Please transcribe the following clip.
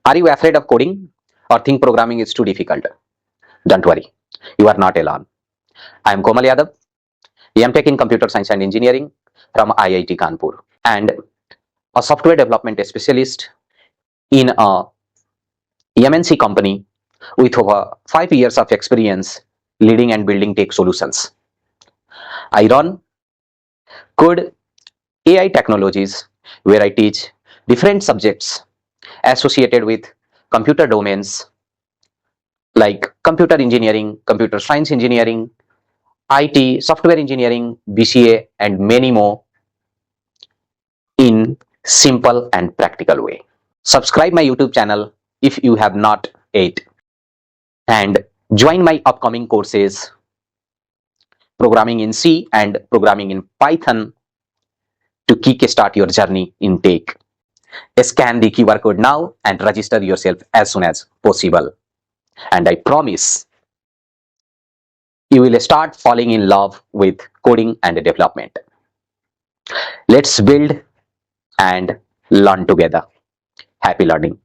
Are you afraid of coding or think programming is too difficult? Don't worry, you are not alone. I am Komal Yadav, M.Tech in Computer Science and Engineering from IIT Kanpur, and a software development specialist in a MNC company with over 5 years of experience leading and building tech solutions. I run Code AI Technologies, where I teach different subjects associated with computer domains like computer engineering, computer science engineering, IT, software engineering, BCA, and many more in simple and practical way. Subscribe my YouTube channel if you have not yet, and join my upcoming courses programming in C and programming in Python to kickstart your journey in tech. Scan the QR code now and register yourself as soon as possible. And I promise you will start falling in love with coding and development. Let's build and learn together. Happy learning.